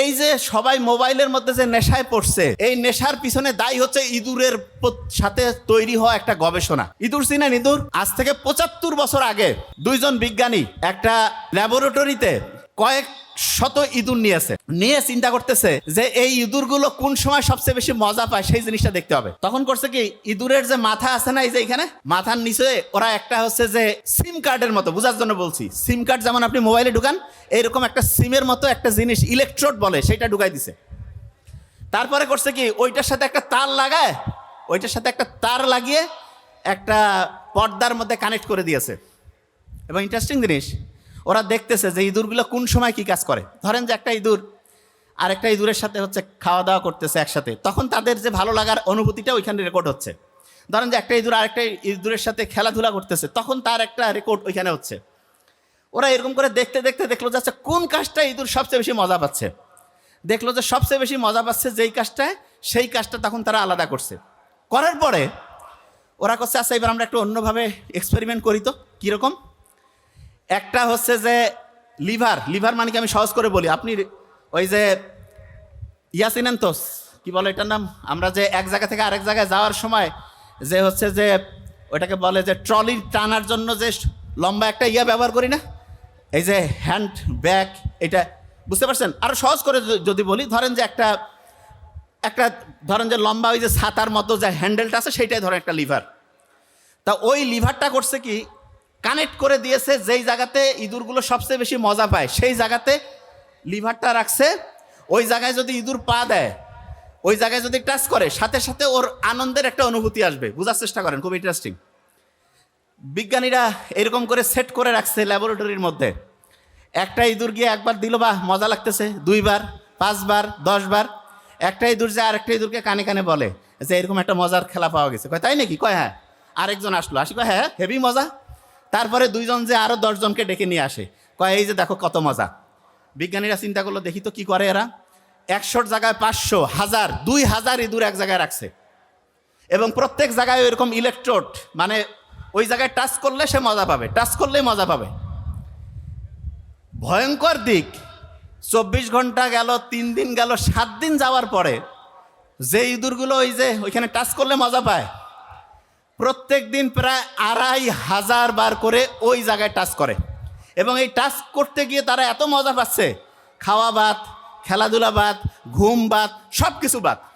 এই যে সবাই মোবাইলের মধ্যে যে নেশায় পড়ছে, এই নেশার পিছনে দায়ী হচ্ছে ইঁদুরের সাথে তৈরি হওয়া একটা গবেষণা। ইঁদুর চিনেন? ইঁদুর আজ থেকে ৭৫ বছর আগে দুইজন বিজ্ঞানী একটা ল্যাবরেটরিতে কয়েক শত ইঁদুর নিয়ে চিন্তা করতেছে যে এই ইঁদুরগুলো কোন সময় সবচেয়ে বেশি মজা পায় সেই জিনিসটা দেখতে হবে। তখন করছে কি, ইঁদুরের যে মাথা আছে না, এই যে এখানে মাথার নিচে ওরা একটা হচ্ছে যে সিম কার্ডের মতো, বোঝার জন্য বলছি, সিম কার্ড যেমন আপনি মোবাইলে ঢুকান, এইরকম একটা সিমের মতো একটা জিনিস, ইলেকট্রোড বলে, সেটা ঢুকাই দিছে। তারপরে করছে কি, ওইটার সাথে একটা তার লাগিয়ে একটা পর্দার মধ্যে কানেক্ট করে দিয়েছে। এবং ইন্টারেস্টিং জিনিস, ওরা দেখতেছে যে ইঁদুরগুলো কোন সময় কি কাজ করে। ধরেন যে একটা ইঁদুর আর একটা ইঁদুরের সাথে হচ্ছে খাওয়া দাওয়া করতেছে একসাথে, তখন তাদের যে ভালো লাগার অনুভূতিটা ওইখানে রেকর্ড হচ্ছে। ধরেন যে একটা ইঁদুর আরেকটা ইঁদুরের সাথে খেলাধুলা করতেছে, তখন তার একটা রেকর্ড ওইখানে হচ্ছে। ওরা এরকম করে দেখতে দেখতে দেখলো যে আচ্ছা কোন কাজটা ইঁদুর সবচেয়ে বেশি মজা পাচ্ছে। দেখলো যে সবচেয়ে বেশি মজা পাচ্ছে যেই কাজটায়, সেই কাজটা তখন তারা আলাদা করছে। করার পরে ওরা করছে আচ্ছা এবার আমরা একটু অন্যভাবে এক্সপেরিমেন্ট করি। তো কীরকম? একটা হচ্ছে যে লিভার মানে কি আমি সহজ করে বলি, আপনি ওই যে চিনেন তো, কি বলে এটার নাম, আমরা যে এক জায়গা থেকে আরেক জায়গায় যাওয়ার সময় যে হচ্ছে যে ওইটাকে বলে যে ট্রলি টানার জন্য যে লম্বা একটা ব্যবহার করি না, এই যে হ্যান্ড ব্যাগ, এটা বুঝতে পারছেন? আরও সহজ করে যদি বলি, ধরেন যে একটা ধরেন যে লম্বা ওই যে ছাতার মতো যে হ্যান্ডেলটা আছে, সেইটাই ধরেন একটা লিভার। তা ওই লিভারটা করছে কি, কানেক্ট করে দিয়েছে যেই জায়গাতে ইঁদুরগুলো সবচেয়ে বেশি মজা পায়, সেই জায়গাতে লিভারটা রাখছে। ওই জায়গায় যদি ইঁদুর পা দেয়, ওই জায়গায় যদি টাচ করে, সাথে সাথে ওর আনন্দের একটা অনুভূতি আসবে। বোঝার চেষ্টা করেন, খুব ইন্টারেস্টিং। বিজ্ঞানীরা এরকম করে সেট করে রাখছে ল্যাবরেটরির মধ্যে। একটা ইঁদুর গিয়ে একবার দিল, বা মজা লাগতেছে, 2 বার, 5 বার, 10 বার। একটা ইঁদুর যে আরেকটা ইঁদুরকে কানে কানে বলে যে এরকম একটা মজার খেলা পাওয়া গেছে। কয় তাই নাকি? কয় হ্যাঁ। আরেকজন আসি কয় হ্যাঁ হেভি মজা। তারপরে 2 জন যে আরও 10 জনকে ডেকে নিয়ে আসে, কয় এই যে দেখো কত মজা। বিজ্ঞানীরা চিন্তা করলো, দেখি তো কি করে এরা। 100 জায়গায় 500, 1000, 2000 ইঁদুর এক জায়গায় রাখছে। এবং প্রত্যেক জায়গায় এরকম ইলেকট্রোড, মানে ওই জায়গায় টাচ করলে সে মজা পাবে, টাচ করলেই মজা পাবে। ভয়ঙ্কর দিক, 24 ঘন্টা গেল, 3 দিন গেল, 7 দিন যাওয়ার পরে যে ইঁদুরগুলো ওই যে ওইখানে টাচ করলে মজা পায়, প্রত্যেক দিন প্রায় 2500 বার করে ওই জায়গায় টাচ করে। এবং এই টাচ করতে গিয়ে তারা এত মজা পাচ্ছে, খাওয়া বাদ, খেলাধুলা বাদ, ঘুম বাদ, সব কিছু বাদ।